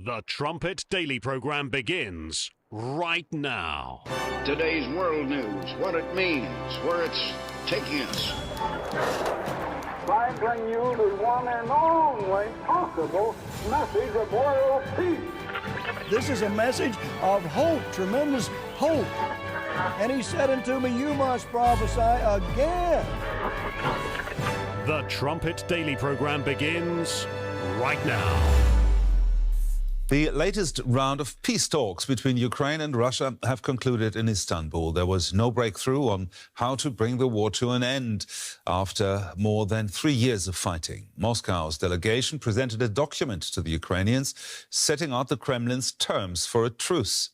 The Trumpet Daily program begins right now. Today's world news, what it means, where it's taking us. I bring you the one and only possible message of world peace. This is a message of hope, tremendous hope. And he said unto me, you must prophesy again. The Trumpet Daily program begins right now. The latest round of peace talks between Ukraine and Russia have concluded in Istanbul. There was no breakthrough on how to bring the war to an end after more than 3 years of fighting. Moscow's delegation presented a document to the Ukrainians setting out the Kremlin's terms for a truce.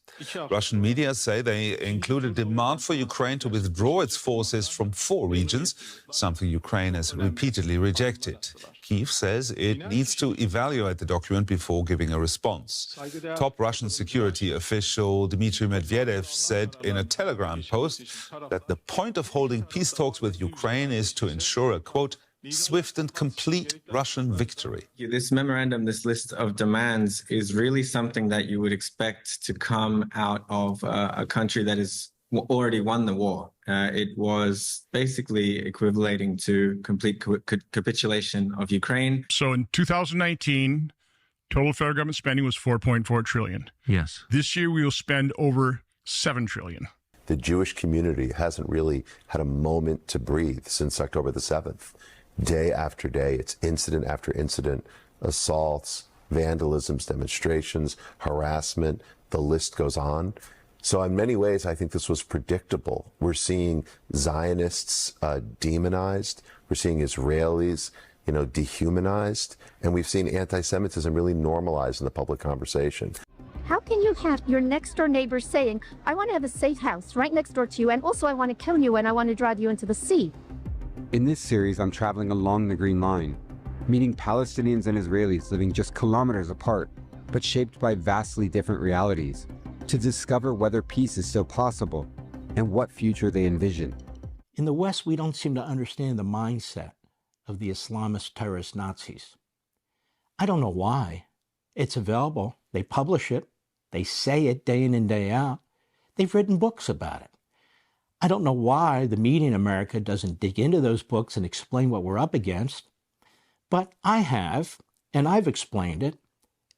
Russian media say they include a demand for Ukraine to withdraw its forces from 4 regions, something Ukraine has repeatedly rejected. Kyiv says it needs to evaluate the document before giving a response. Top Russian security official Dmitry Medvedev said in a Telegram post that the point of holding peace talks with Ukraine is to ensure a, quote, swift and complete Russian victory. This memorandum, this list of demands is really something that you would expect to come out of a country that has already won the war. It was basically equivalating to complete capitulation of Ukraine. So in 2019, total federal government spending was $4.4 trillion. Yes. This year we will spend over $7 trillion. The Jewish community hasn't really had a moment to breathe since October the 7th. Day after day, it's incident after incident, assaults, vandalisms, demonstrations, harassment, the list goes on. So in many ways, I think this was predictable. We're seeing Zionists demonized. We're seeing Israelis, dehumanized. And we've seen anti-Semitism really normalized in the public conversation. How can you have your next door neighbor saying, I want to have a safe house right next door to you, and also I want to kill you and I want to drive you into the sea? In this series, I'm traveling along the Green Line, meeting Palestinians and Israelis living just kilometers apart, but shaped by vastly different realities, to discover whether peace is still possible and what future they envision. In the West, we don't seem to understand the mindset of the Islamist terrorist Nazis. I don't know why. It's available. They publish it. They say it day in and day out. They've written books about it. I don't know why the media in America doesn't dig into those books and explain what we're up against, but I have, and I've explained it.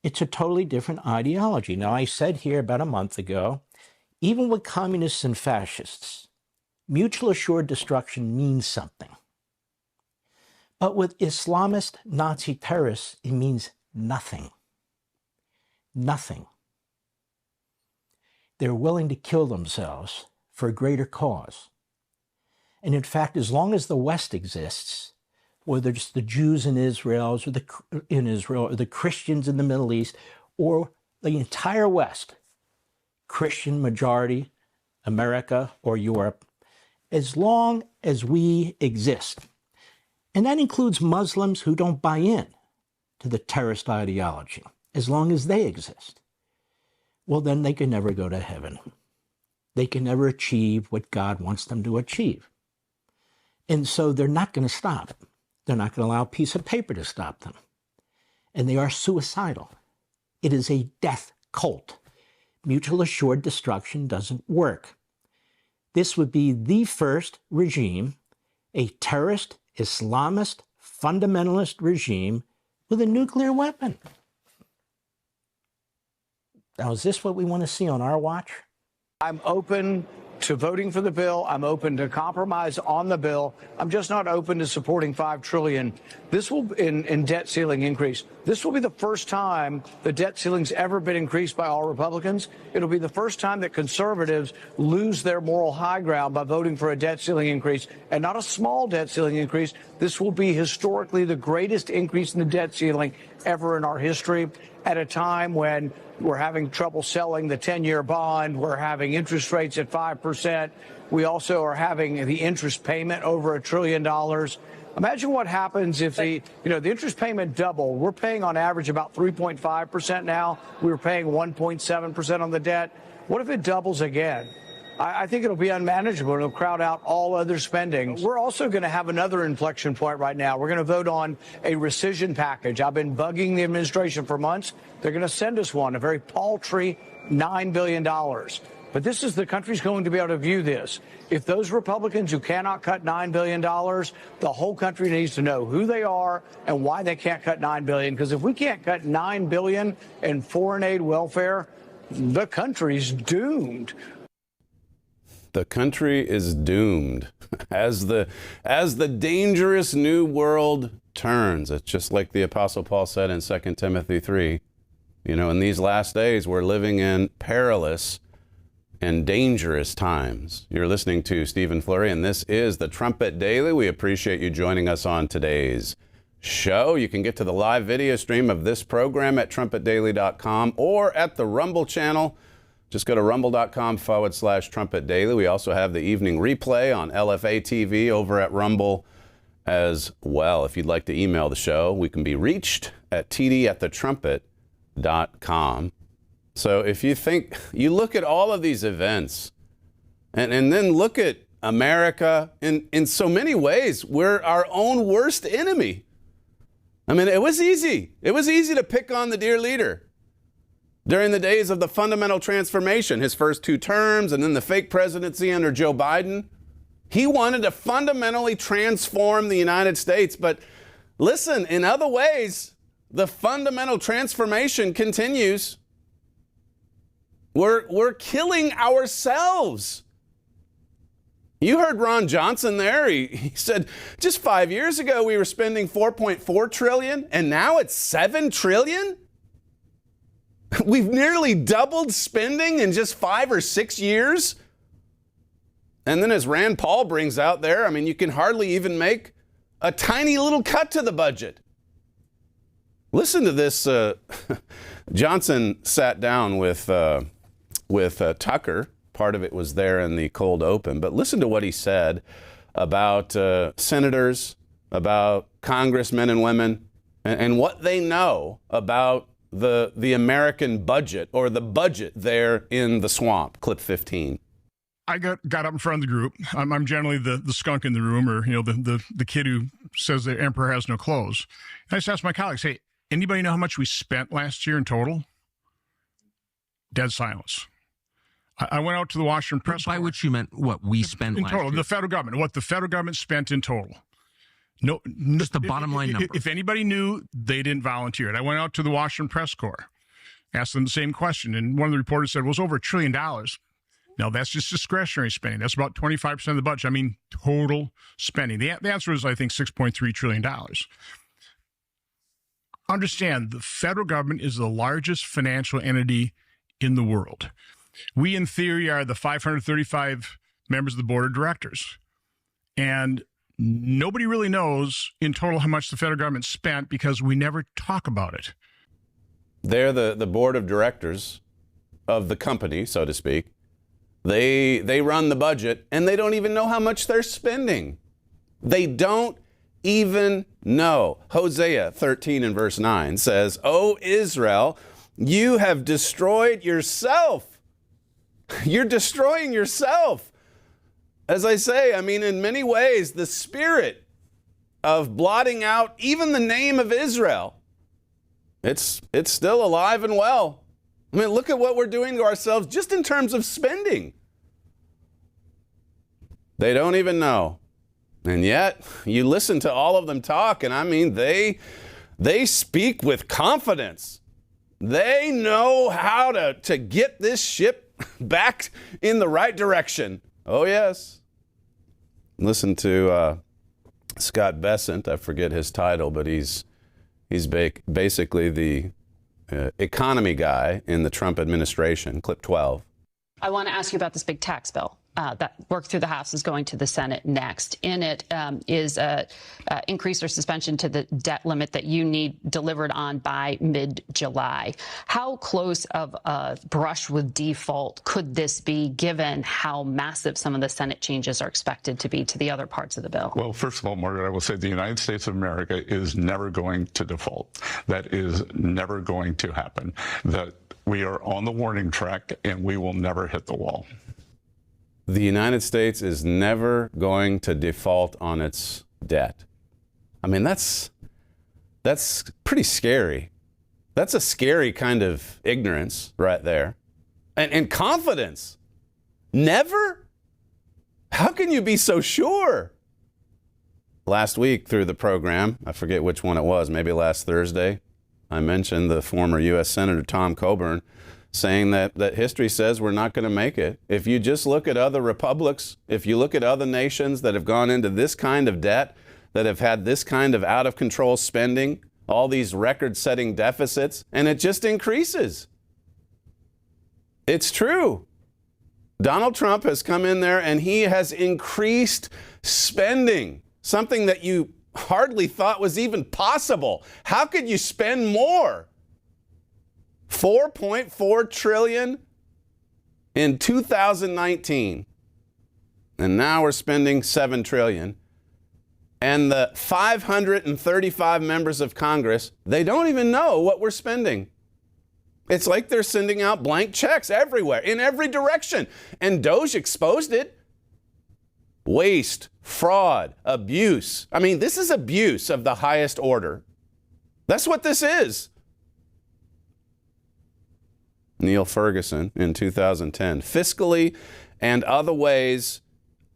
It's a totally different ideology. Now, I said here about a month ago, even with communists and fascists, mutual assured destruction means something. But with Islamist Nazi terrorists, it means nothing. Nothing. They're willing to kill themselves for a greater cause. And in fact, as long as the West exists, whether it's the Jews in Israel or the Christians in the Middle East, or the entire West, Christian majority, America or Europe, as long as we exist, and that includes Muslims who don't buy in to the terrorist ideology, as long as they exist, well, then they can never go to heaven. They can never achieve what God wants them to achieve. And so they're not going to stop. They're not going to allow a piece of paper to stop them. And they are suicidal. It is a death cult. Mutual assured destruction doesn't work. This would be the first regime, a terrorist, Islamist, fundamentalist regime with a nuclear weapon. Now, is this what we want to see on our watch? I'm open to voting for the bill. I'm open to compromise on the bill. I'm just not open to supporting $5 trillion. This will, in debt ceiling increase. This will be the first time the debt ceiling's ever been increased by all Republicans. It'll be the first time that conservatives lose their moral high ground by voting for a debt ceiling increase, and not a small debt ceiling increase. This will be historically the greatest increase in the debt ceiling ever in our history, at a time when we're having trouble selling the 10-year bond. We're having interest rates at 5%. We also are having the interest payment over $1 trillion. Imagine what happens if the interest payment doubled. We're paying on average about 3.5% now. We were paying 1.7% on the debt. What if it doubles again? I think it'll be unmanageable. It'll crowd out all other spending. We're also going to have another inflection point right now. We're going to vote on a rescission package. I've been bugging the administration for months. They're going to send us one, a very paltry $9 billion. But this is the country's going to be able to view this. If those Republicans who cannot cut $9 billion, the whole country needs to know who they are and why they can't cut $9 billion. Because if we can't cut $9 billion in foreign aid welfare, the country's doomed. The country is doomed as the dangerous new world turns. It's just like the Apostle Paul said in 2 Timothy 3. You know, in these last days, we're living in perilous and dangerous times. You're listening to Stephen Flurry, and this is the Trumpet Daily. We appreciate you joining us on today's show. You can get to the live video stream of this program at trumpetdaily.com or at the Rumble channel. Just go to rumble.com/Trumpet Daily. We also have the evening replay on LFA TV over at Rumble as well. If you'd like to email the show, we can be reached at td@thetrumpet.com. So if you think, you look at all of these events and then look at America, in so many ways, we're our own worst enemy. I mean, it was easy. It was easy to pick on the dear leader during the days of the fundamental transformation, his first 2 terms, and then the fake presidency under Joe Biden. He wanted to fundamentally transform the United States. But listen, in other ways, the fundamental transformation continues. We're killing ourselves. You heard Ron Johnson there. He said just 5 years ago we were spending $4.4 trillion, and now it's $7 trillion. We've nearly doubled spending in just 5 or 6 years. And then as Rand Paul brings out there, I mean, you can hardly even make a tiny little cut to the budget. Listen to this. Johnson sat down with Tucker. Part of it was there in the cold open. But listen to what he said about senators, about congressmen and women, and what they know about the American budget, or the budget there in the swamp. Clip 15. I got up in front of the group. I'm generally the skunk in the room, or the kid who says the emperor has no clothes. And I just asked my colleagues, hey, anybody know how much we spent last year in total? Dead silence. I went out to the Washington Press Corps. By which you meant what we spent in last total, year? the federal government, what the federal government spent in total. No, just the bottom line number. If anybody knew, they didn't volunteer it. I went out to the Washington Press Corps, asked them the same question, and one of the reporters said, well, it's over $1 trillion. No, that's just discretionary spending. That's about 25% of the budget. I mean, total spending. The answer is, I think, $6.3 trillion. Understand, the federal government is the largest financial entity in the world. We, in theory, are the 535 members of the board of directors. And nobody really knows in total how much the federal government spent because we never talk about it. They're the board of directors of the company, so to speak. They run the budget, and they don't even know how much they're spending. They don't even know. Hosea 13 and verse 9 says, "O Israel, you have destroyed yourself." You're destroying yourself. As I say, I mean, in many ways, the spirit of blotting out even the name of Israel, it's still alive and well. I mean, look at what we're doing to ourselves just in terms of spending. They don't even know. And yet, you listen to all of them talk, and I mean, they speak with confidence. They know how to get this ship back in the right direction. Oh, yes. Listen to Scott Bessent. I forget his title, but he's basically the economy guy in the Trump administration. Clip 12. I want to ask you about this big tax bill that worked through the House is going to the Senate next. In it is a increase or suspension to the debt limit that you need delivered on by mid-July. How close of a brush with default could this be, given how massive some of the Senate changes are expected to be to the other parts of the bill? Well, first of all, Margaret, I will say the United States of America is never going to default. That is never going to happen. That we are on the warning track, and we will never hit the wall. the United States is never going to default on its debt. I mean, that's pretty scary. That's a scary kind of ignorance right there. And confidence. Never? How can you be so sure? Last week through the program, I forget which one it was, maybe last Thursday, I mentioned the former U.S. Senator Tom Coburn saying that history says we're not going to make it. If you just look at other republics, if you look at other nations that have gone into this kind of debt, that have had this kind of out-of-control spending, all these record-setting deficits, and it just increases. It's true. Donald Trump has come in there and he has increased spending, something that you hardly thought was even possible. How could you spend more? $4.4 trillion in 2019. And now we're spending $7 trillion. And the 535 members of Congress, they don't even know what we're spending. It's like they're sending out blank checks everywhere, in every direction. And DOJ exposed it. Waste, fraud, abuse. I mean, this is abuse of the highest order. That's what this is. Neil Ferguson in 2010. Fiscally and other ways,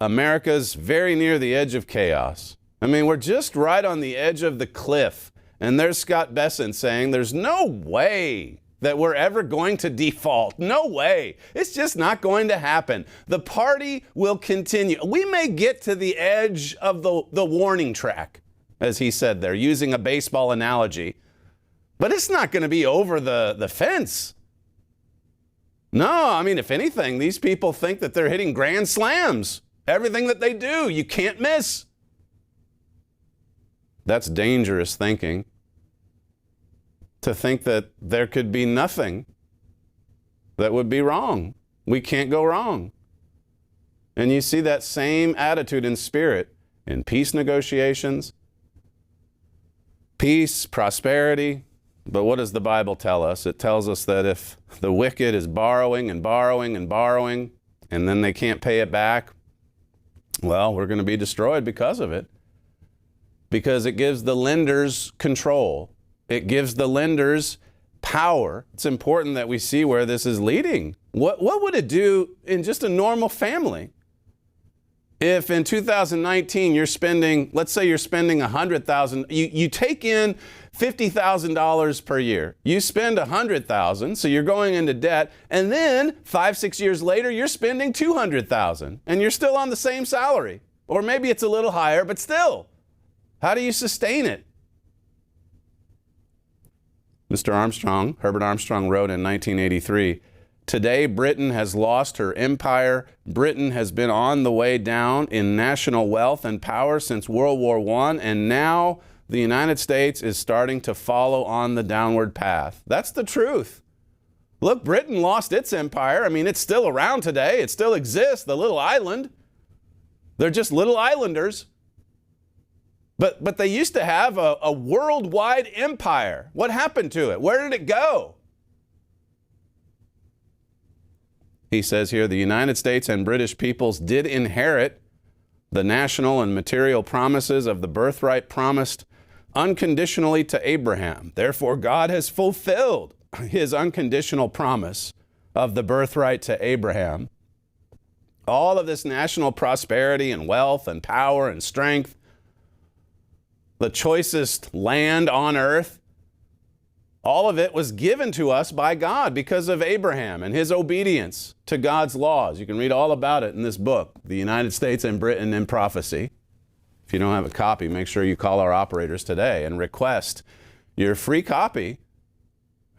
America's very near the edge of chaos. I mean, we're just right on the edge of the cliff. And there's Scott Bessent saying there's no way that we're ever going to default. No way. It's just not going to happen. The party will continue. We may get to the edge of the warning track, as he said there, using a baseball analogy. But it's not going to be over the fence. No, I mean, if anything, these people think that they're hitting grand slams. Everything that they do, you can't miss. That's dangerous thinking. To think that there could be nothing that would be wrong. We can't go wrong. And you see that same attitude and spirit in peace negotiations, peace, prosperity. But what does the Bible tell us? It tells us that if the wicked is borrowing and borrowing and borrowing, and then they can't pay it back, well, we're going to be destroyed because of it. Because it gives the lenders control. It gives the lenders power. It's important that we see where this is leading. What would it do in just a normal family? If in 2019 you're spending, let's say you're spending $100,000, you take in $50,000 per year. You spend $100,000, so you're going into debt, and then 5-6 years later you're spending $200,000, and you're still on the same salary, or maybe it's a little higher, but still, how do you sustain it? Mr. Armstrong, Herbert Armstrong, wrote in 1983, "Today, Britain has lost her empire. Britain has been on the way down in national wealth and power since World War I, and now the United States is starting to follow on the downward path." That's the truth. Look, Britain lost its empire. I mean, it's still around today. It still exists, the little island. They're just little islanders. But they used to have a worldwide empire. What happened to it? Where did it go? He says here, the United States and British peoples did inherit the national and material promises of the birthright promised unconditionally to Abraham. Therefore, God has fulfilled his unconditional promise of the birthright to Abraham. All of this national prosperity and wealth and power and strength, the choicest land on earth, all of it was given to us by God because of Abraham and his obedience to God's laws. You can read all about it in this book, The United States and Britain in Prophecy. If you don't have a copy, make sure you call our operators today and request your free copy.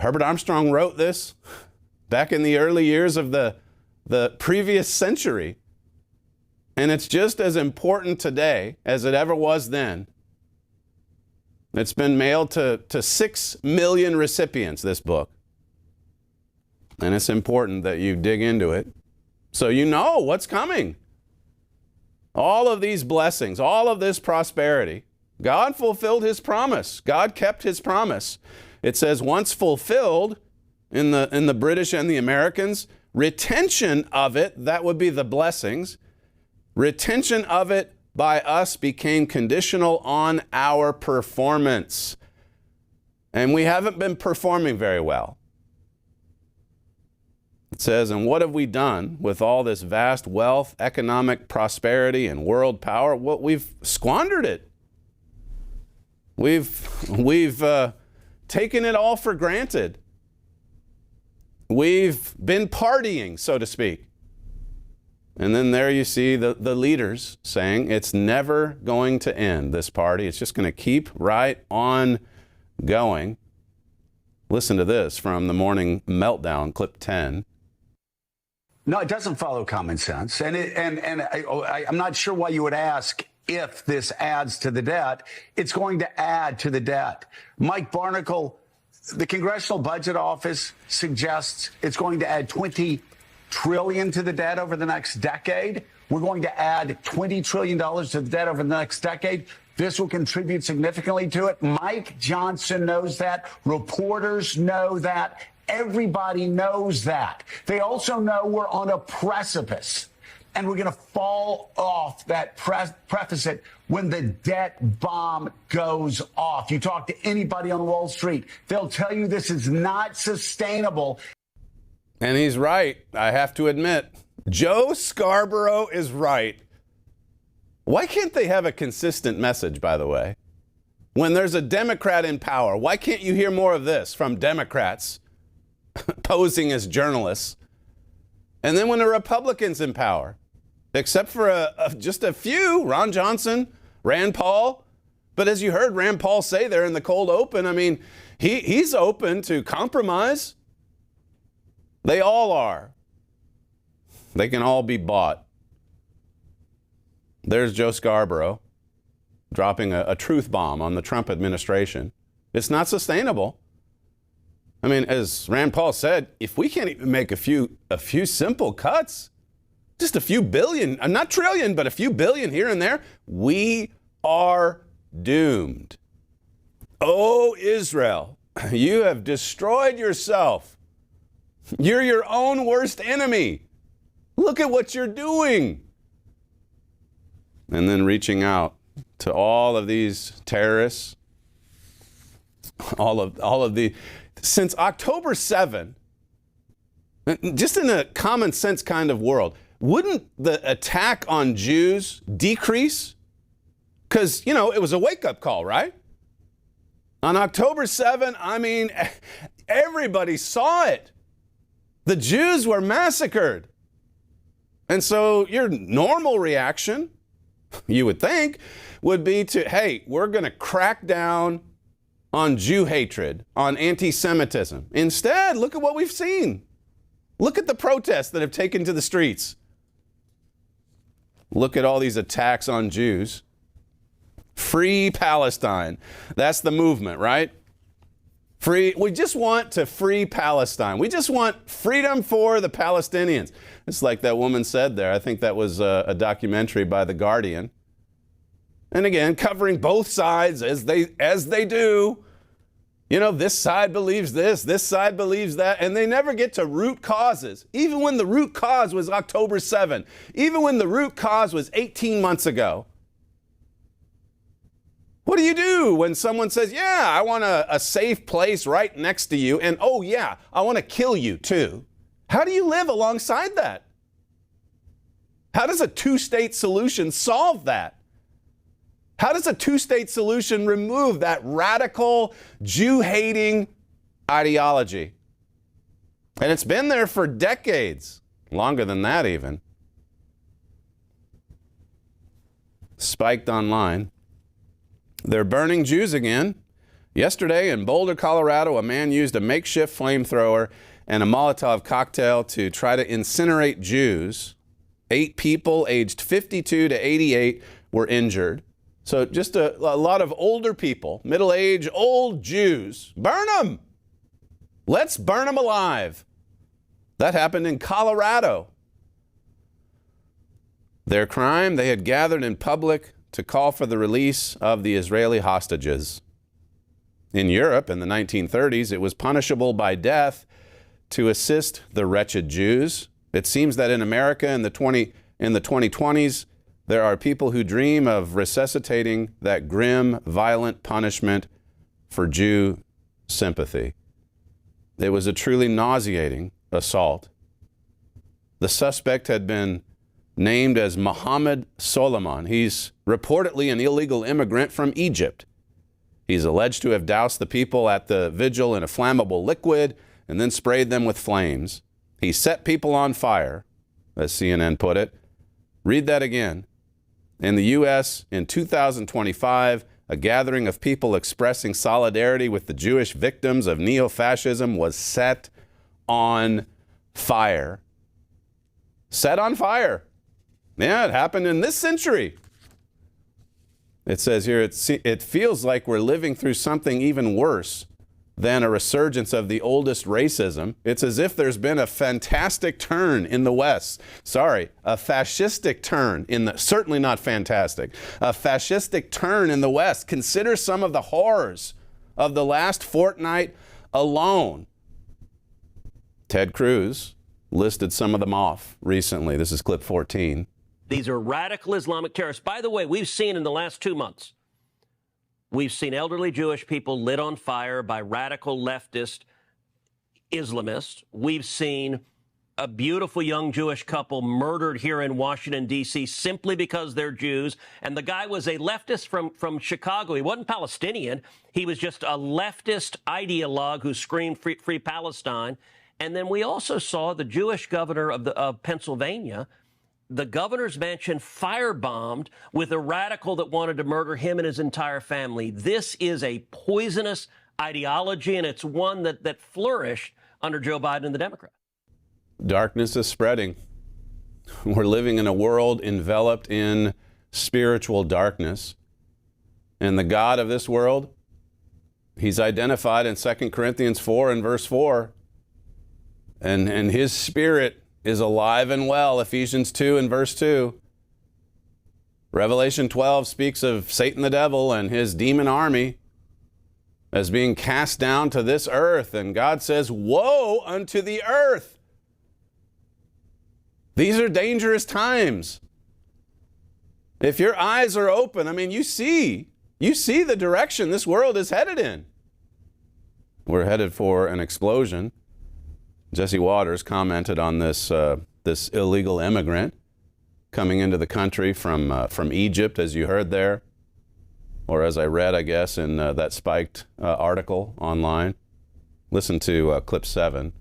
Herbert Armstrong wrote this back in the early years of the previous century. And it's just as important today as it ever was then. It's been mailed to 6 million recipients, this book. And it's important that you dig into it so you know what's coming. All of these blessings, all of this prosperity, God fulfilled his promise. God kept his promise. It says once fulfilled in the British and the Americans, retention of it, that would be the blessings, retention of it by us became conditional on our performance. And we haven't been performing very well. It says, and what have we done with all this vast wealth, economic prosperity, and world power? Well, we've squandered it. We've taken it all for granted. We've been partying, so to speak. And then there you see the leaders saying it's never going to end, this party. It's just going to keep right on going. Listen to this from the Morning Meltdown, clip 10. No, it doesn't follow common sense. And I'm not sure why you would ask if this adds to the debt. It's going to add to the debt. Mike Barnacle, the Congressional Budget Office suggests it's going to add $20 trillion to the debt over the next decade. We're going to add $20 trillion to the debt over the next decade. This will contribute significantly to it. Mike Johnson knows that. Reporters know that. Everybody knows that. They also know we're on a precipice, and we're going to fall off that precipice when the debt bomb goes off. You talk to anybody on Wall Street, they'll tell you this is not sustainable. And he's right, I have to admit. Joe Scarborough is right. Why can't they have a consistent message, by the way? When there's a Democrat in power, why can't you hear more of this from Democrats posing as journalists? And then when a Republican's in power, except for just a few, Ron Johnson, Rand Paul. But as you heard Rand Paul say there in the cold open, I mean, he's open to compromise. They all are. They can all be bought. There's Joe Scarborough dropping a truth bomb on the Trump administration. It's not sustainable. I mean, as Rand Paul said, if we can't even make a few simple cuts, just a few billion, not trillion, but a few billion here and there, we are doomed. Oh, Israel, you have destroyed yourself. You're your own worst enemy. Look at what you're doing. And then reaching out to all of these terrorists, all of the, since October 7, just in a common sense kind of world, wouldn't the attack on Jews decrease? Because, it was a wake-up call, right? On October 7, I mean, everybody saw it. The Jews were massacred. And so your normal reaction, you would think, would be to, hey, we're going to crack down on Jew hatred, on anti-Semitism. Instead, look at what we've seen. Look at the protests that have taken to the streets. Look at all these attacks on Jews. Free Palestine. That's the movement, right? We just want to free Palestine. We just want freedom for the Palestinians. It's like that woman said there. I think that was a documentary by The Guardian. And again, covering both sides as they do. This side believes this side believes that, and they never get to root causes. Even when the root cause was October 7, even when the root cause was 18 months ago. What do you do when someone says, yeah, I want a safe place right next to you, and oh yeah, I want to kill you too? How do you live alongside that? How does a two-state solution solve that? How does a two-state solution remove that radical Jew-hating ideology? And it's been there for decades, longer than that even. Spiked online. They're burning Jews again. Yesterday in Boulder, Colorado, a man used a makeshift flamethrower and a Molotov cocktail to try to incinerate Jews. 8 people aged 52 to 88 were injured. So just a lot of older people, middle-aged, old Jews. Burn them! Let's burn them alive. That happened in Colorado. Their crime, they had gathered in public to call for the release of the Israeli hostages. In Europe in the 1930s, it was punishable by death to assist the wretched Jews. It seems that in America in the 2020s, there are people who dream of resuscitating that grim, violent punishment for Jew sympathy. It was a truly nauseating assault. The suspect had been named as Mohammed Solomon. He's reportedly an illegal immigrant from Egypt. He's alleged to have doused the people at the vigil in a flammable liquid and then sprayed them with flames. He set people on fire, as CNN put it. Read that again. In the U.S., in 2025, a gathering of people expressing solidarity with the Jewish victims of neo-fascism was set on fire. Set on fire. Yeah, it happened in this century. It says here, it feels like we're living through something even worse than a resurgence of the oldest racism. It's as if there's been a fantastic turn in the West. Sorry, a fascistic turn in the, certainly not fantastic, a fascistic turn in the West. Consider some of the horrors of the last fortnight alone. Ted Cruz listed some of them off recently. This is clip 14. These are radical Islamic terrorists. By the way, we've seen in the last 2 months, we've seen elderly Jewish people lit on fire by radical leftist Islamists. We've seen a beautiful young Jewish couple murdered here in Washington, D.C. simply because they're Jews. And the guy was a leftist from Chicago. He wasn't Palestinian. He was just a leftist ideologue who screamed free Palestine. And then we also saw the Jewish governor of Pennsylvania, the governor's mansion firebombed with a radical that wanted to murder him and his entire family. This is a poisonous ideology, and it's one that flourished under Joe Biden and the Democrats. Darkness is spreading. We're living in a world enveloped in spiritual darkness. And the God of this world, he's identified in 2 Corinthians 4 and verse 4. And his spirit is alive and well, Ephesians 2 and verse 2. Revelation 12 speaks of Satan the devil and his demon army as being cast down to this earth. And God says, woe unto the earth. These are dangerous times. If your eyes are open, I mean, you see the direction this world is headed in. We're headed for an explosion. Jesse Waters commented on this this illegal immigrant coming into the country from Egypt, as you heard there, or as I read, I guess, in that spiked article online. Listen to clip 7.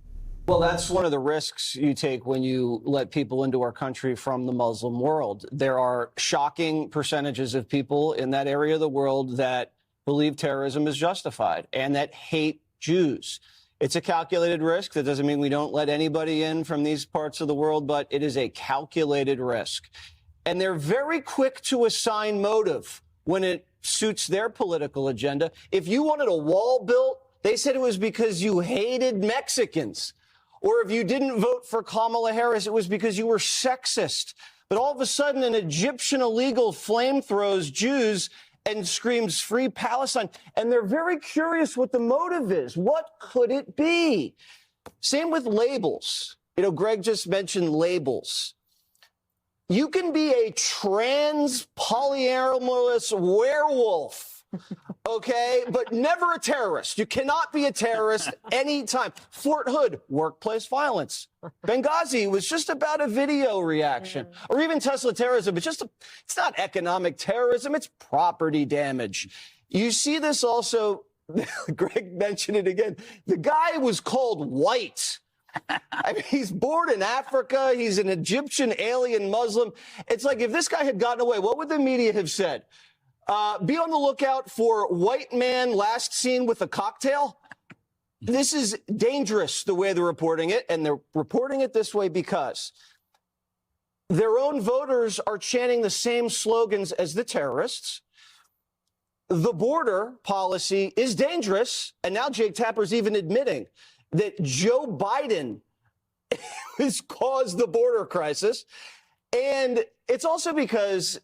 Well, that's one of the risks you take when you let people into our country from the Muslim world. There are shocking percentages of people in that area of the world that believe terrorism is justified and that hate Jews. It's a calculated risk. That doesn't mean we don't let anybody in from these parts of the world, but it is a calculated risk. And they're very quick to assign motive when it suits their political agenda. If you wanted a wall built, they said it was because you hated Mexicans. Or if you didn't vote for Kamala Harris, it was because you were sexist. But all of a sudden, an Egyptian illegal flamethrowers Jews and screams free Palestine. And they're very curious what the motive is. What could it be? Same with labels. You know, Greg just mentioned labels. You can be a trans polyamorous werewolf, okay, but never a terrorist. You cannot be a terrorist anytime. Fort Hood, workplace violence. Benghazi was just about a video reaction. Or even Tesla terrorism. It's not economic terrorism, it's property damage. You see this also, Greg mentioned it again. The guy was called white. I mean, he's born in Africa. He's an Egyptian alien Muslim. It's like if this guy had gotten away, what would the media have said? Be on the lookout for white man last seen with a cocktail. This is dangerous the way they're reporting it, and they're reporting it this way because their own voters are chanting the same slogans as the terrorists. The border policy is dangerous, and now Jake Tapper's even admitting that Joe Biden has caused the border crisis. And it's also because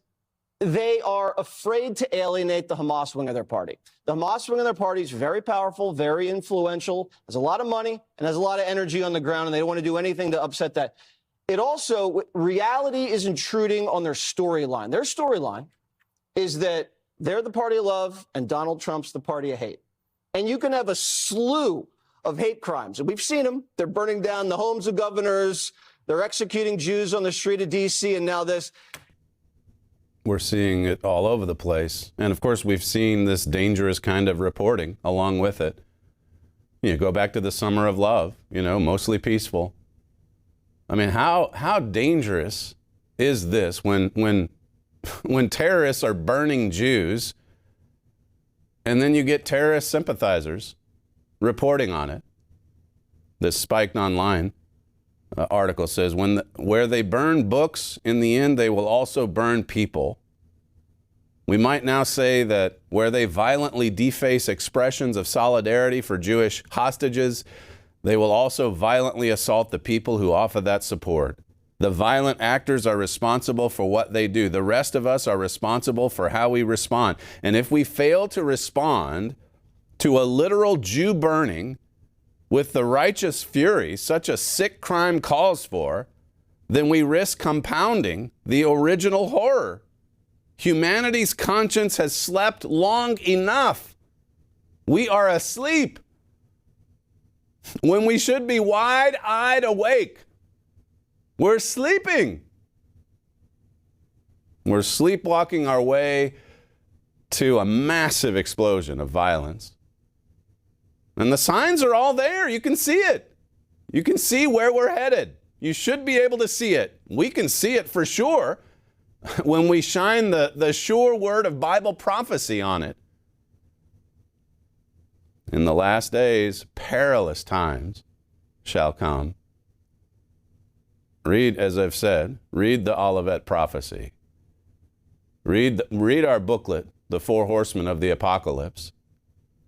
they are afraid to alienate the Hamas wing of their party. The Hamas wing of their party is very powerful, very influential, has a lot of money, and has a lot of energy on the ground, and they don't want to do anything to upset that. It also, reality is intruding on their storyline. Their storyline is that they're the party of love and Donald Trump's the party of hate. And you can have a slew of hate crimes. And we've seen them. They're burning down the homes of governors. They're executing Jews on the street of D.C. And now this. We're seeing it all over the place. And of course, we've seen this dangerous kind of reporting along with it. You know, go back to the summer of love, you know, mostly peaceful. I mean, how dangerous is this when terrorists are burning Jews and then you get terrorist sympathizers reporting on it? This Spiked Online article says, where they burn books, in the end, they will also burn people. We might now say that where they violently deface expressions of solidarity for Jewish hostages, they will also violently assault the people who offer that support. The violent actors are responsible for what they do. The rest of us are responsible for how we respond. And if we fail to respond to a literal Jew burning with the righteous fury such a sick crime calls for, then we risk compounding the original horror. Humanity's conscience has slept long enough. We are asleep when we should be wide-eyed awake. We're sleeping. We're sleepwalking our way to a massive explosion of violence. And the signs are all there. You can see it. You can see where we're headed. You should be able to see it. We can see it for sure when we shine the sure word of Bible prophecy on it. In the last days, perilous times shall come. Read, as I've said, read the Olivet prophecy. Read our booklet, The Four Horsemen of the Apocalypse.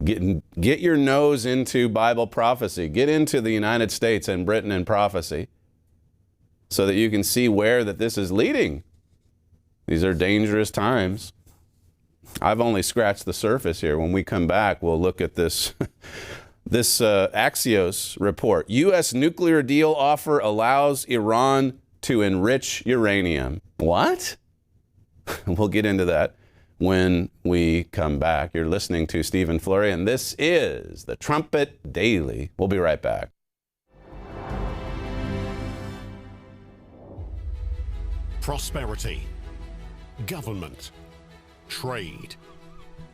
Get your nose into Bible prophecy. Get into the United States and Britain in prophecy so that you can see where that this is leading. These are dangerous times. I've only scratched the surface here. When we come back, we'll look at this Axios report. U.S. nuclear deal offer allows Iran to enrich uranium. What? We'll get into that when we come back. You're listening to Stephen Flurry, and this is the Trumpet Daily. We'll be right back. Prosperity, government, trade,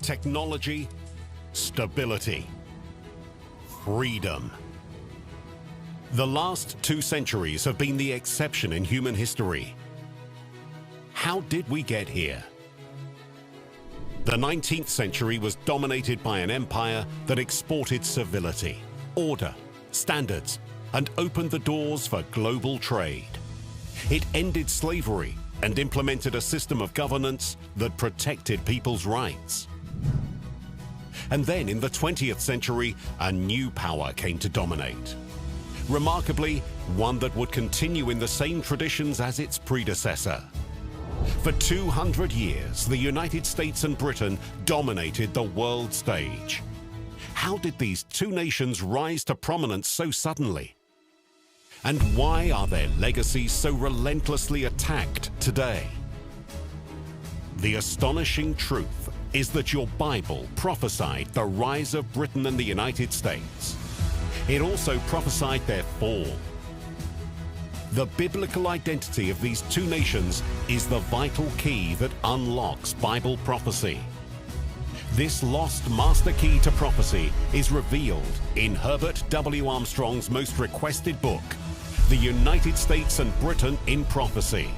technology, stability, freedom. The last 2 centuries have been the exception in human history. How did we get here? The 19th century was dominated by an empire that exported civility, order, standards, and opened the doors for global trade. It ended slavery and implemented a system of governance that protected people's rights. And then in the 20th century, a new power came to dominate. Remarkably, one that would continue in the same traditions as its predecessor. For 200 years, the United States and Britain dominated the world stage. How did these two nations rise to prominence so suddenly? And why are their legacies so relentlessly attacked today? The astonishing truth is that your Bible prophesied the rise of Britain and the United States. It also prophesied their fall. The biblical identity of these two nations is the vital key that unlocks Bible prophecy. This lost master key to prophecy is revealed in Herbert W. Armstrong's most requested book, The United States and Britain in Prophecy.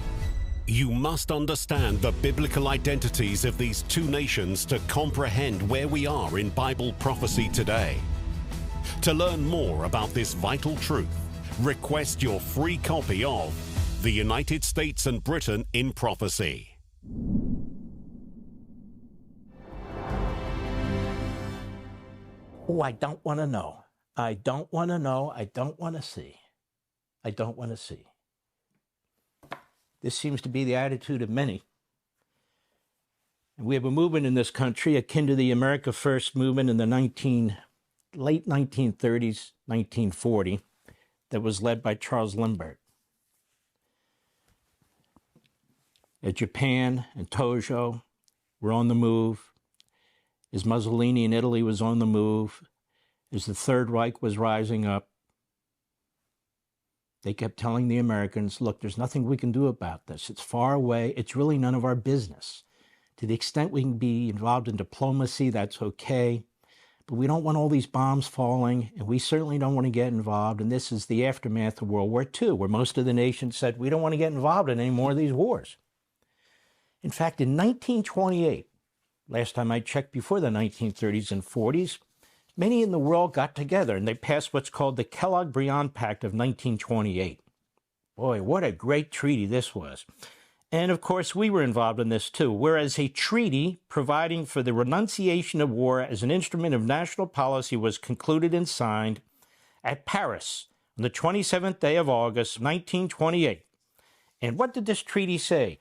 You must understand the biblical identities of these two nations to comprehend where we are in Bible prophecy today. To learn more about this vital truth, request your free copy of The United States and Britain in Prophecy. Oh, I don't want to know. I don't want to know. I don't want to see. I don't want to see. This seems to be the attitude of many. And we have a movement in this country akin to the America First movement in the late 1930s, 1940, that was led by Charles Lindbergh. Japan and Tojo were on the move, as Mussolini in Italy was on the move, as the Third Reich was rising up. They kept telling the Americans, look, there's nothing we can do about this. It's far away. It's really none of our business. To the extent we can be involved in diplomacy, that's okay. But we don't want all these bombs falling, and we certainly don't want to get involved. And this is the aftermath of World War II, where most of the nations said, we don't want to get involved in any more of these wars. In fact, in 1928, last time I checked before the 1930s and 40s, many in the world got together and they passed what's called the Kellogg-Briand Pact of 1928. Boy, what a great treaty this was. And of course, we were involved in this too, whereas a treaty providing for the renunciation of war as an instrument of national policy was concluded and signed at Paris on the 27th day of August, 1928. And what did this treaty say?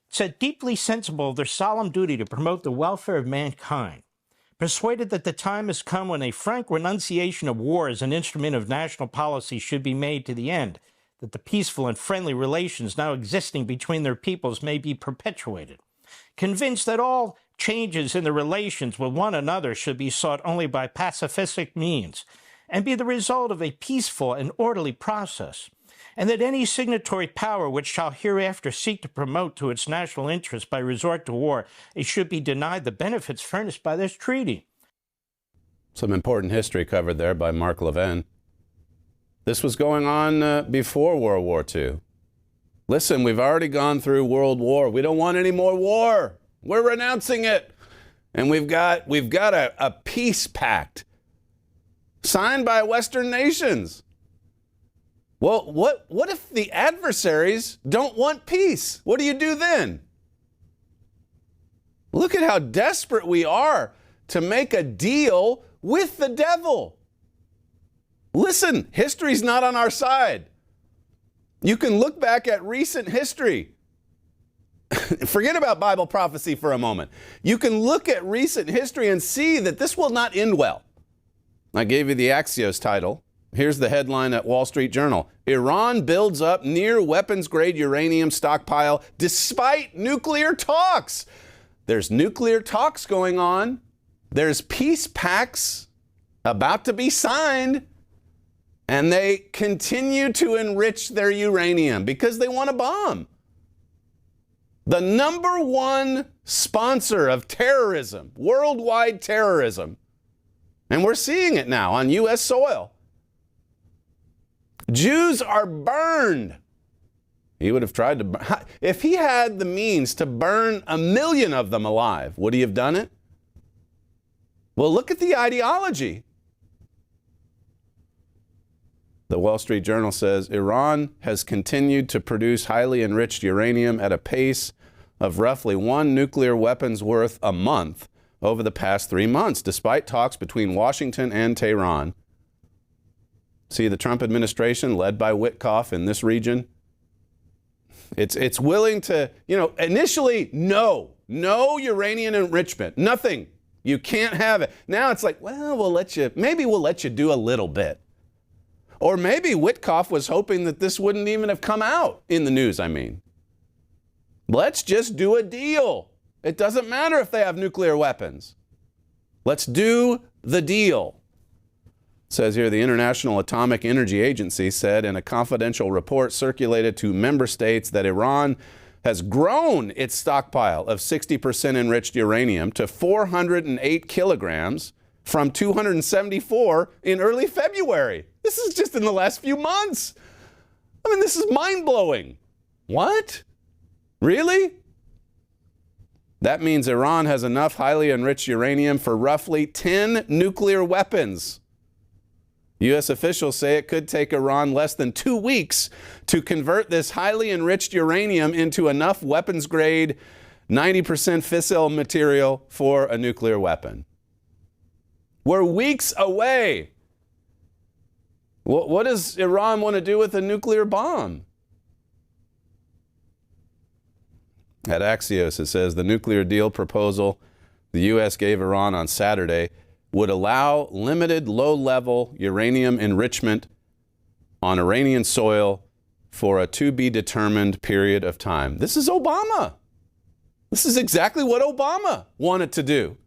It said, deeply sensible of their solemn duty to promote the welfare of mankind, persuaded that the time has come when a frank renunciation of war as an instrument of national policy should be made to the end, that the peaceful and friendly relations now existing between their peoples may be perpetuated, convinced that all changes in the relations with one another should be sought only by pacific means, and be the result of a peaceful and orderly process, and that any signatory power which shall hereafter seek to promote to its national interest by resort to war, it should be denied the benefits furnished by this treaty. Some important history covered there by Mark Levin. This was going on before World War II. Listen, we've already gone through World War. We don't want any more war. We're renouncing it. And we've got a peace pact signed by Western nations. Well, what if the adversaries don't want peace? What do you do then? Look at how desperate we are to make a deal with the devil. Listen, history's not on our side. You can look back at recent history. Forget about Bible prophecy for a moment. You can look at recent history and see that this will not end well. I gave you the Axios title. Here's the headline at Wall Street Journal. Iran builds up near weapons-grade uranium stockpile despite nuclear talks. There's nuclear talks going on. There's peace pacts about to be signed. And they continue to enrich their uranium because they want a bomb. The number one sponsor of terrorism, worldwide terrorism, and we're seeing it now on U.S. soil. Jews are burned. He would have tried to, if he had the means to burn 1 million of them alive, would he have done it? Well, look at the ideology. The Wall Street Journal says Iran has continued to produce highly enriched uranium at a pace of roughly 1 nuclear weapons worth a month over the past 3 months, despite talks between Washington and Tehran. See, the Trump administration, led by Witkoff in this region, it's willing to, initially, no uranium enrichment, nothing. You can't have it. Now it's like, well, maybe we'll let you do a little bit. Or maybe Witkoff was hoping that this wouldn't even have come out in the news, Let's just do a deal. It doesn't matter if they have nuclear weapons. Let's do the deal. It says here, the International Atomic Energy Agency said in a confidential report circulated to member states that Iran has grown its stockpile of 60% enriched uranium to 408 kilograms from 274 in early February. This is just in the last few months. This is mind-blowing. What? Really? That means Iran has enough highly enriched uranium for roughly 10 nuclear weapons. U.S. officials say it could take Iran less than 2 weeks to convert this highly enriched uranium into enough weapons-grade 90% fissile material for a nuclear weapon. We're weeks away. What does Iran want to do with a nuclear bomb? At Axios, it says the nuclear deal proposal the U.S. gave Iran on Saturday would allow limited low-level uranium enrichment on Iranian soil for a to-be-determined period of time. This is Obama. This is exactly what Obama wanted to do.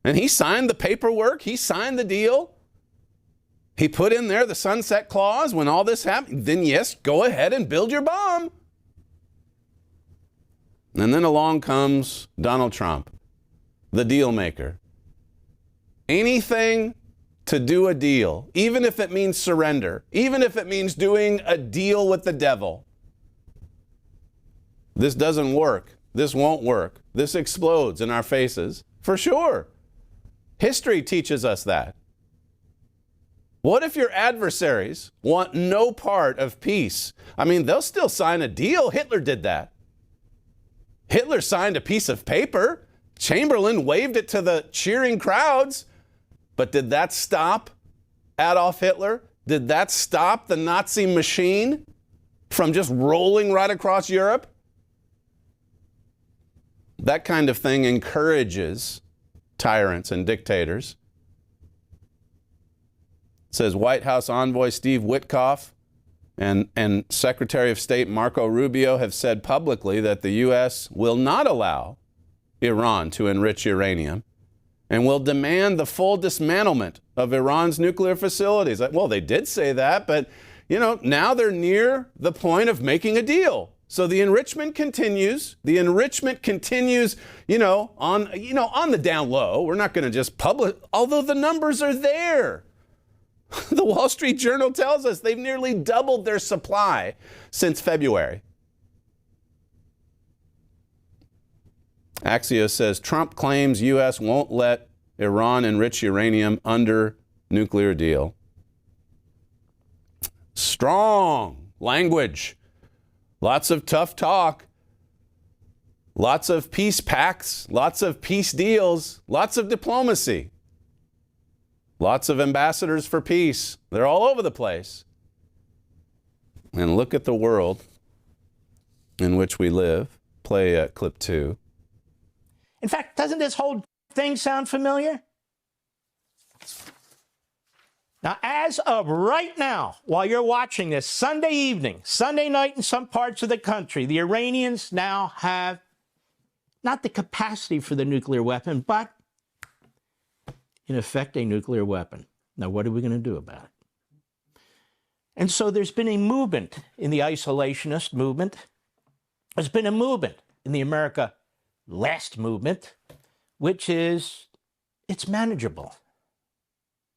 And he signed the paperwork. He signed the deal. He put in there the sunset clause when all this happened. Then, yes, go ahead and build your bomb. And then along comes Donald Trump, the deal maker. Anything to do a deal, even if it means surrender, even if it means doing a deal with the devil. This doesn't work. This won't work. This explodes in our faces, for sure. History teaches us that. What if your adversaries want no part of peace? I mean, they'll still sign a deal. Hitler did that. Hitler signed a piece of paper. Chamberlain waved it to the cheering crowds. But did that stop Adolf Hitler? Did that stop the Nazi machine from just rolling right across Europe? That kind of thing encourages tyrants and dictators. It says White House envoy Steve Witkoff and Secretary of State Marco Rubio have said publicly that the U.S. will not allow Iran to enrich uranium and will demand the full dismantlement of Iran's nuclear facilities. Well, they did say that, but, now they're near the point of making a deal. So the enrichment continues. The enrichment continues, on the down low. We're not going to just publish, although the numbers are there. The Wall Street Journal tells us they've nearly doubled their supply since February. Axios says Trump claims U.S. won't let Iran enrich uranium under nuclear deal. Strong language. Lots of tough talk. Lots of peace pacts. Lots of peace deals. Lots of diplomacy. Lots of ambassadors for peace. They're all over the place. And look at the world in which we live. Play clip 2. In fact, doesn't this whole thing sound familiar? Now, as of right now, while you're watching this, Sunday evening, Sunday night in some parts of the country, the Iranians now have not the capacity for the nuclear weapon, but in effect, a nuclear weapon. Now, what are we going to do about it? And so there's been a movement in the isolationist movement. There's been a movement in the America Last movement, which is, it's manageable.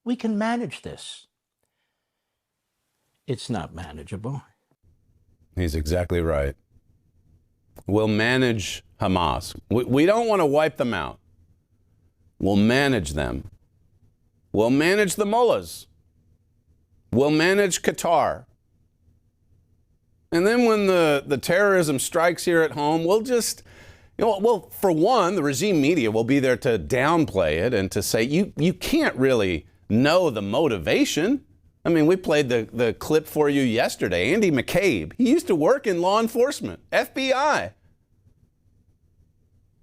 We can manage this. It's not manageable. He's exactly right. We'll manage Hamas. We don't want to wipe them out. We'll manage them. We'll manage the mullahs. We'll manage Qatar. And then when the terrorism strikes here at home, we'll just, well, for one, the regime media will be there to downplay it and to say, you can't really know the motivation. I mean, we played the clip for you yesterday. Andy McCabe, he used to work in law enforcement, FBI.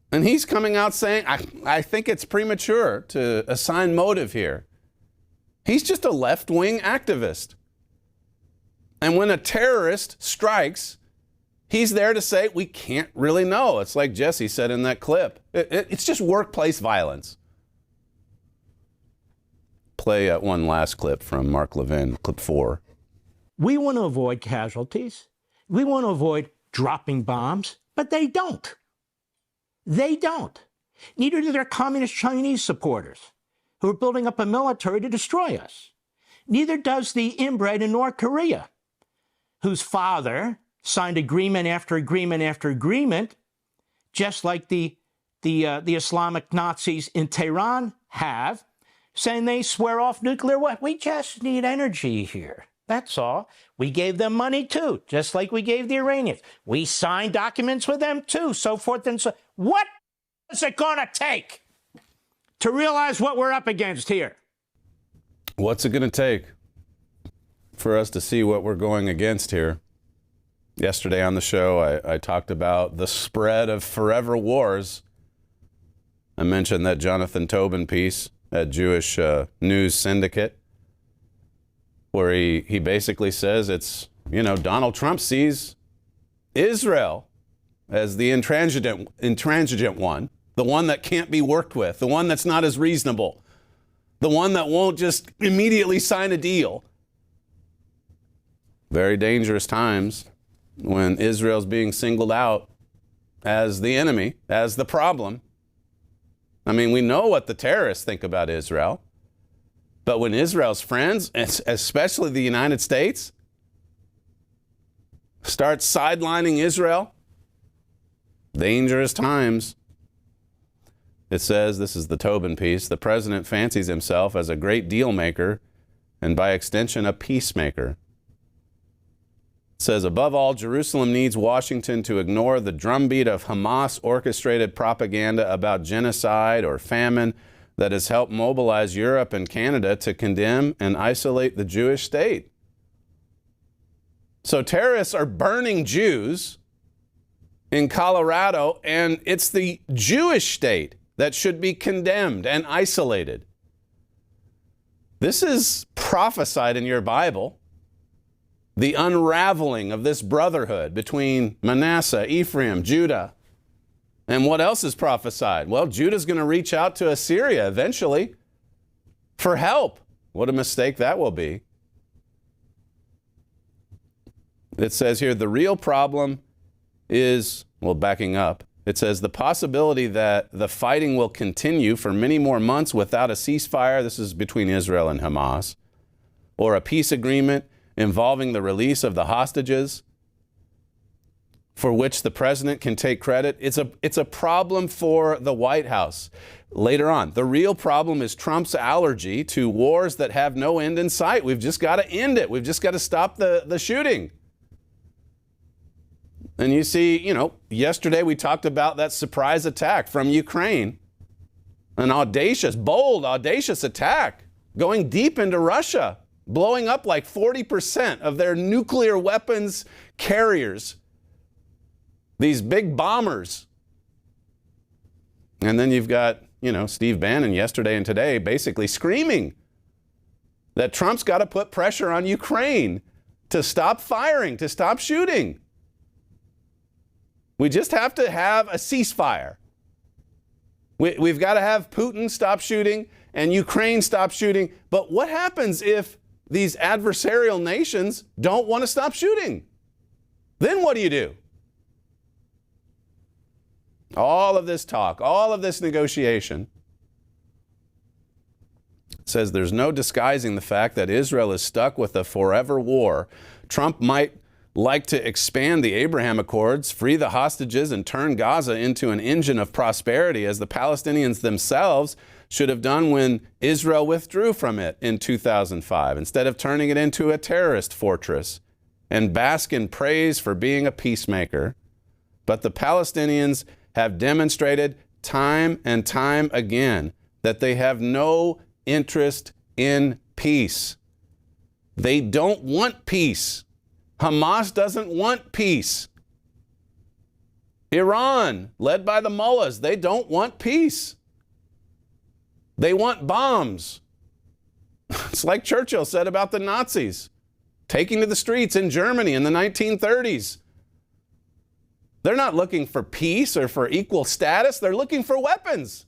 And he's coming out saying, I think it's premature to assign motive here. He's just a left-wing activist. And when a terrorist strikes, he's there to say, we can't really know. It's like Jesse said in that clip. It's just workplace violence. Play one last clip from Mark Levin, clip 4. We want to avoid casualties. We want to avoid dropping bombs, but they don't. They don't. Neither do their communist Chinese supporters, who are building up a military to destroy us. Neither does the inbred in North Korea, whose father signed agreement after agreement after agreement, just like the Islamic Nazis in Tehran have, saying they swear off nuclear weapons. We just need energy here. That's all. We gave them money too, just like we gave the Iranians. We signed documents with them too, so forth and so. What is it going to take to realize what we're up against here? What's it going to take for us to see what we're going against here? Yesterday on the show, I talked about the spread of forever wars. I mentioned that Jonathan Tobin piece at Jewish News Syndicate, where he basically says it's, Donald Trump sees Israel as the intransigent one, the one that can't be worked with, the one that's not as reasonable, the one that won't just immediately sign a deal. Very dangerous times when Israel's being singled out as the enemy, as the problem. I mean, we know what the terrorists think about Israel, but when Israel's friends, especially the United States, start sidelining Israel, dangerous times. It says, this is the Tobin piece, the president fancies himself as a great deal maker and by extension a peacemaker. It says, above all, Jerusalem needs Washington to ignore the drumbeat of Hamas-orchestrated propaganda about genocide or famine that has helped mobilize Europe and Canada to condemn and isolate the Jewish state. So terrorists are burning Jews in Colorado, and it's the Jewish state that should be condemned and isolated. This is prophesied in your Bible. The unraveling of this brotherhood between Manasseh, Ephraim, Judah. And what else is prophesied? Well, Judah's going to reach out to Assyria eventually for help. What a mistake that will be. It says here, the real problem is, well, backing up, it says the possibility that the fighting will continue for many more months without a ceasefire, this is between Israel and Hamas, or a peace agreement involving the release of the hostages, for which the president can take credit. It's a problem for the White House. Later on, the real problem is Trump's allergy to wars that have no end in sight. We've just got to end it. We've just got to stop the shooting. And you see, yesterday we talked about that surprise attack from Ukraine. An bold, audacious attack going deep into Russia, blowing up like 40% of their nuclear weapons carriers. These big bombers. And then you've got, Steve Bannon yesterday and today basically screaming that Trump's got to put pressure on Ukraine to stop firing, to stop shooting. We just have to have a ceasefire. We've got to have Putin stop shooting and Ukraine stop shooting. But what happens if these adversarial nations don't want to stop shooting? Then what do you do? All of this talk, all of this negotiation says there's no disguising the fact that Israel is stuck with a forever war. Trump might like to expand the Abraham Accords, free the hostages, and turn Gaza into an engine of prosperity, as the Palestinians themselves should have done when Israel withdrew from it in 2005, instead of turning it into a terrorist fortress, and bask in praise for being a peacemaker. But the Palestinians have demonstrated time and time again that they have no interest in peace. They don't want peace. Hamas doesn't want peace. Iran, led by the mullahs, they don't want peace. They want bombs. It's like Churchill said about the Nazis, taking to the streets in Germany in the 1930s. They're not looking for peace or for equal status. They're looking for weapons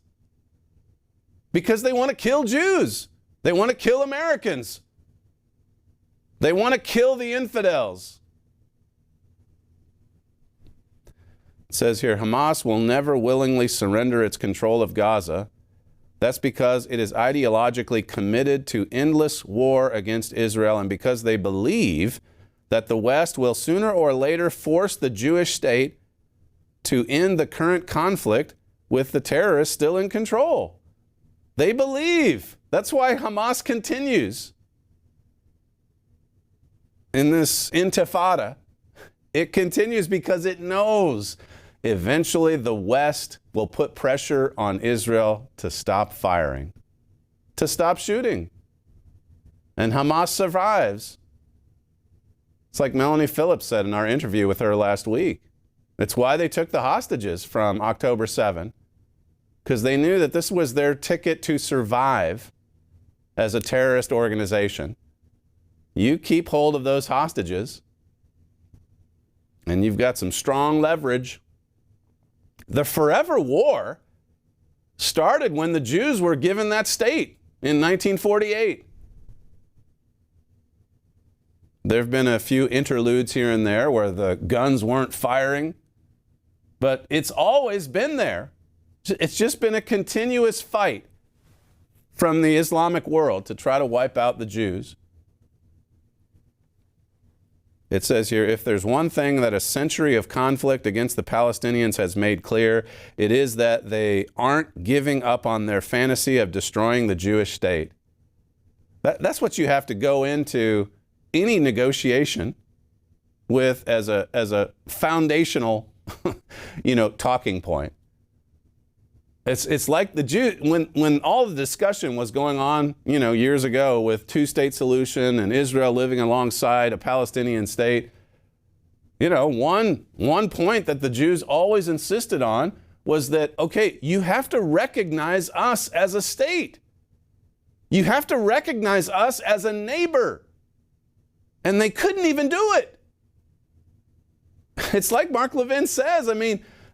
because they want to kill Jews. They want to kill Americans. They want to kill the infidels. It says here, Hamas will never willingly surrender its control of Gaza. That's because it is ideologically committed to endless war against Israel, and because they believe that the West will sooner or later force the Jewish state to end the current conflict with the terrorists still in control. They believe. That's why Hamas continues in this intifada. It continues because it knows eventually the West will put pressure on Israel to stop firing, to stop shooting. And Hamas survives. It's like Melanie Phillips said in our interview with her last week. It's why they took the hostages from October 7, because they knew that this was their ticket to survive as a terrorist organization. You keep hold of those hostages, and you've got some strong leverage. The forever war started when the Jews were given that state in 1948. There have been a few interludes here and there where the guns weren't firing, but it's always been there. It's just been a continuous fight from the Islamic world to try to wipe out the Jews. It says here, if there's one thing that a century of conflict against the Palestinians has made clear, it is that they aren't giving up on their fantasy of destroying the Jewish state. That's what you have to go into any negotiation with as a foundational, talking point. It's like the Jew when all the discussion was going on, years ago with two-state solution and Israel living alongside a Palestinian state. One point that the Jews always insisted on was that, okay, you have to recognize us as a state. You have to recognize us as a neighbor. And they couldn't even do it. It's like Mark Levin says,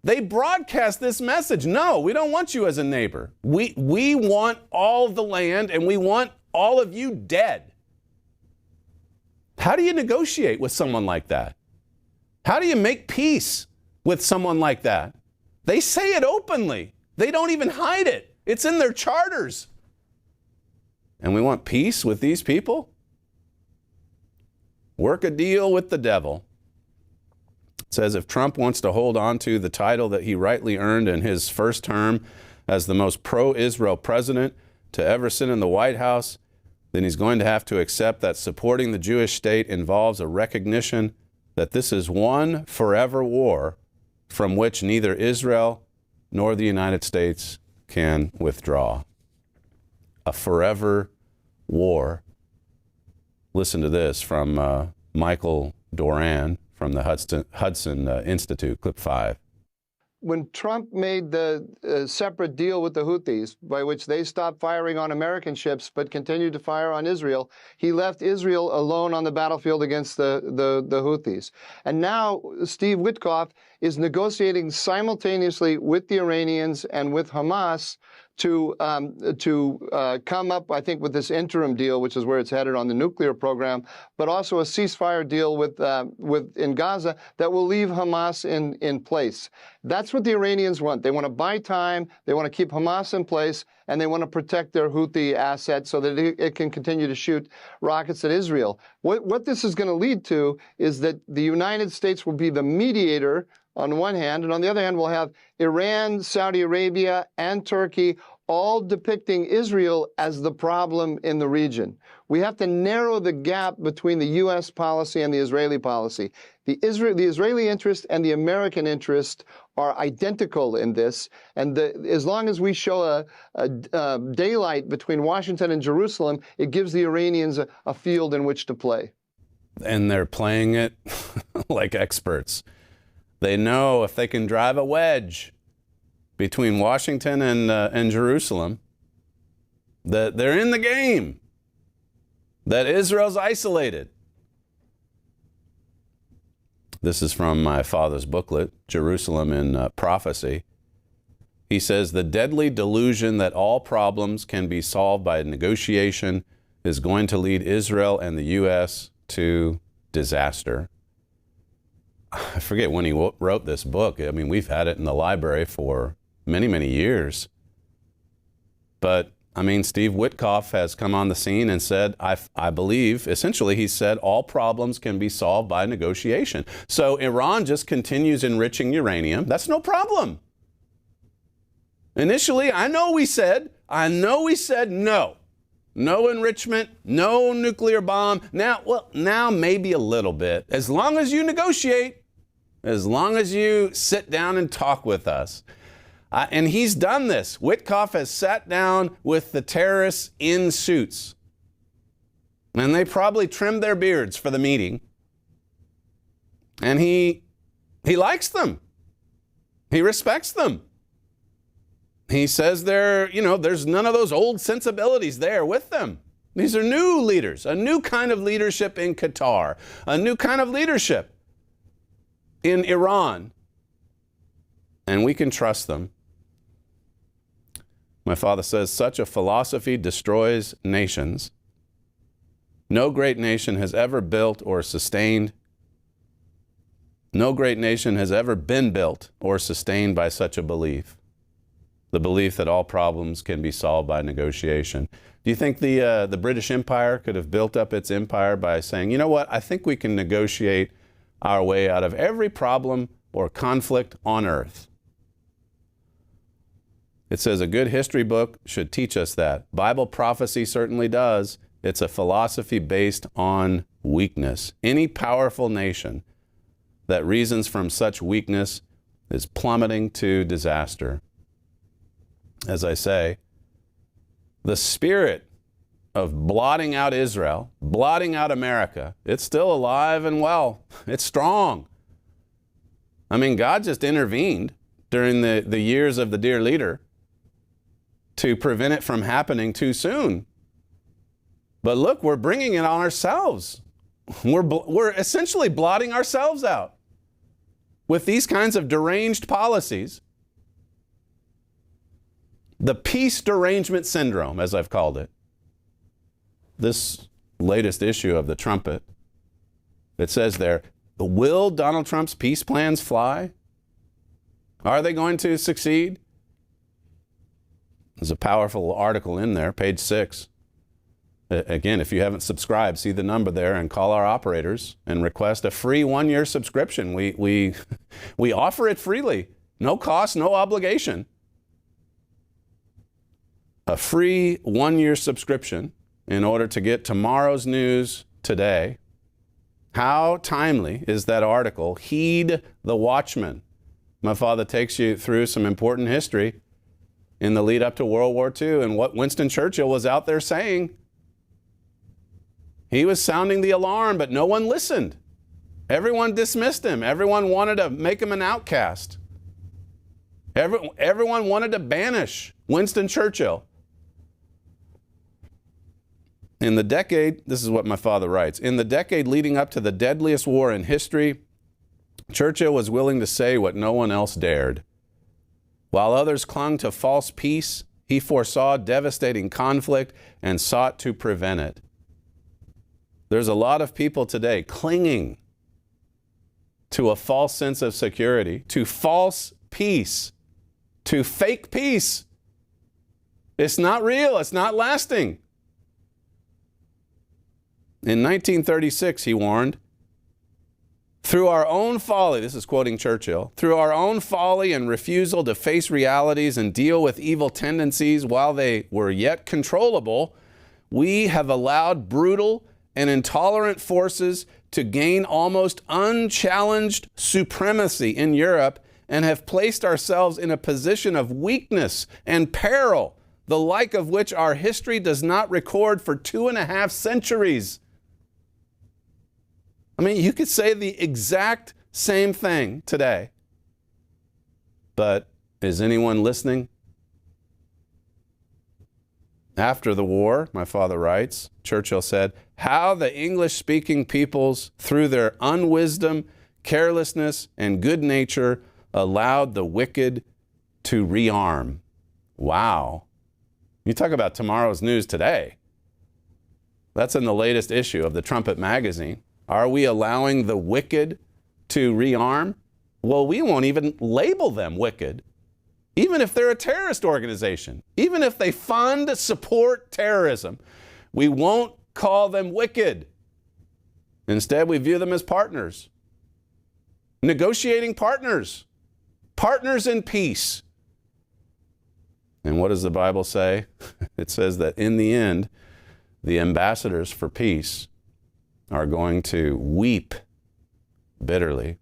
they broadcast this message. No, we don't want you as a neighbor. We want all the land and we want all of you dead. How do you negotiate with someone like that? How do you make peace with someone like that? They say it openly. They don't even hide it. It's in their charters. And we want peace with these people? Work a deal with the devil. It says if Trump wants to hold on to the title that he rightly earned in his first term as the most pro-Israel president to ever sit in the White House, then he's going to have to accept that supporting the Jewish state involves a recognition that this is one forever war from which neither Israel nor the United States can withdraw. A forever war. Listen to this from Michael Doran from the Hudson Institute, clip 5. When Trump made the separate deal with the Houthis, by which they stopped firing on American ships but continued to fire on Israel, he left Israel alone on the battlefield against the Houthis. And now Steve Witkoff is negotiating simultaneously with the Iranians and with Hamas to come up, I think, with this interim deal, which is where it's headed on the nuclear program, but also a ceasefire deal with in Gaza that will leave Hamas in place. That's what the Iranians want. They want to buy time, they want to keep Hamas in place, and they want to protect their Houthi assets so that it can continue to shoot rockets at Israel. What this is going to lead to is that the United States will be the mediator on one hand, and on the other hand, we'll have Iran, Saudi Arabia, and Turkey all depicting Israel as the problem in the region. We have to narrow the gap between the U.S. policy and the Israeli policy. The Israeli interest and the American interest are identical in this, and as long as we show a daylight between Washington and Jerusalem, it gives the Iranians a field in which to play. And they're playing it like experts. They know if they can drive a wedge between Washington and Jerusalem, that they're in the game, that Israel's isolated. This is from my father's booklet, Jerusalem in Prophecy. He says, the deadly delusion that all problems can be solved by negotiation is going to lead Israel and the U.S. to disaster. I forget when he wrote this book. I mean, we've had it in the library for many, many years. But, I mean, Steve Witkoff has come on the scene and said, I believe, essentially he said, all problems can be solved by negotiation. So Iran just continues enriching uranium. That's no problem. Initially, I know we said no. No enrichment, no nuclear bomb. Now maybe a little bit. As long as you negotiate, as long as you sit down and talk with us. And he's done this. Witkoff has sat down with the terrorists in suits. And they probably trimmed their beards for the meeting. And he likes them. He respects them. He says there's none of those old sensibilities there with them. These are new leaders, a new kind of leadership in Qatar, a new kind of leadership in Iran. And we can trust them. My father says, such a philosophy destroys nations. No great nation has ever built or sustained. No great nation has ever been built or sustained by such a belief. The belief that all problems can be solved by negotiation. Do you think the British Empire could have built up its empire by saying, you know what, I think we can negotiate our way out of every problem or conflict on earth? It says a good history book should teach us that. Bible prophecy certainly does. It's a philosophy based on weakness. Any powerful nation that reasons from such weakness is plummeting to disaster. As I say, the spirit of blotting out Israel, blotting out America, it's still alive and well. It's strong. I mean, God just intervened during the years of the dear leader to prevent it from happening too soon. But look, we're bringing it on ourselves. We're essentially blotting ourselves out with these kinds of deranged policies. The peace derangement syndrome, as I've called it. This latest issue of the Trumpet, it says there, will Donald Trump's peace plans fly? Are they going to succeed? There's a powerful article in there, page 6. Again, if you haven't subscribed, see the number there and call our operators and request a free 1-year subscription. We offer it freely, no cost, no obligation. A free 1-year subscription in order to get tomorrow's news today. How timely is that article? Heed the watchman. My father takes you through some important history in the lead up to World War II and what Winston Churchill was out there saying. He was sounding the alarm, but no one listened. Everyone dismissed him. Everyone wanted to make him an outcast. Everyone wanted to banish Winston Churchill. In the decade, this is what my father writes, in the decade leading up to the deadliest war in history, Churchill was willing to say what no one else dared. While others clung to false peace, he foresaw devastating conflict and sought to prevent it. There's a lot of people today clinging to a false sense of security, to false peace, to fake peace. It's not real. It's not lasting. In 1936, he warned, through our own folly, this is quoting Churchill, through our own folly and refusal to face realities and deal with evil tendencies while they were yet controllable, we have allowed brutal and intolerant forces to gain almost unchallenged supremacy in Europe and have placed ourselves in a position of weakness and peril, the like of which our history does not record for 2.5 centuries. I mean, you could say the exact same thing today. But is anyone listening? After the war, my father writes, Churchill said, how the English-speaking peoples, through their unwisdom, carelessness, and good nature, allowed the wicked to rearm. Wow. You talk about tomorrow's news today. That's in the latest issue of the Trumpet magazine. Are we allowing the wicked to rearm? Well, we won't even label them wicked, even if they're a terrorist organization, even if they fund, support terrorism. We won't call them wicked. Instead, we view them as partners, negotiating partners, partners in peace. And what does the Bible say? It says that in the end, the ambassadors for peace are going to weep bitterly.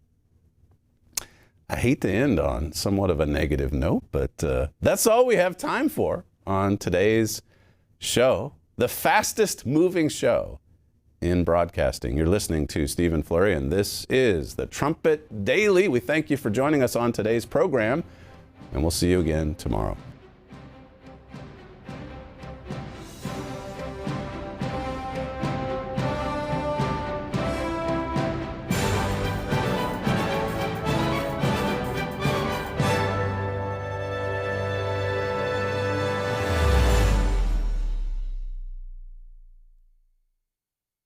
I hate to end on somewhat of a negative note, but that's all we have time for on today's show, the fastest moving show in broadcasting. You're listening to Stephen Flurry, and this is the Trumpet Daily. We thank you for joining us on today's program, and we'll see you again tomorrow.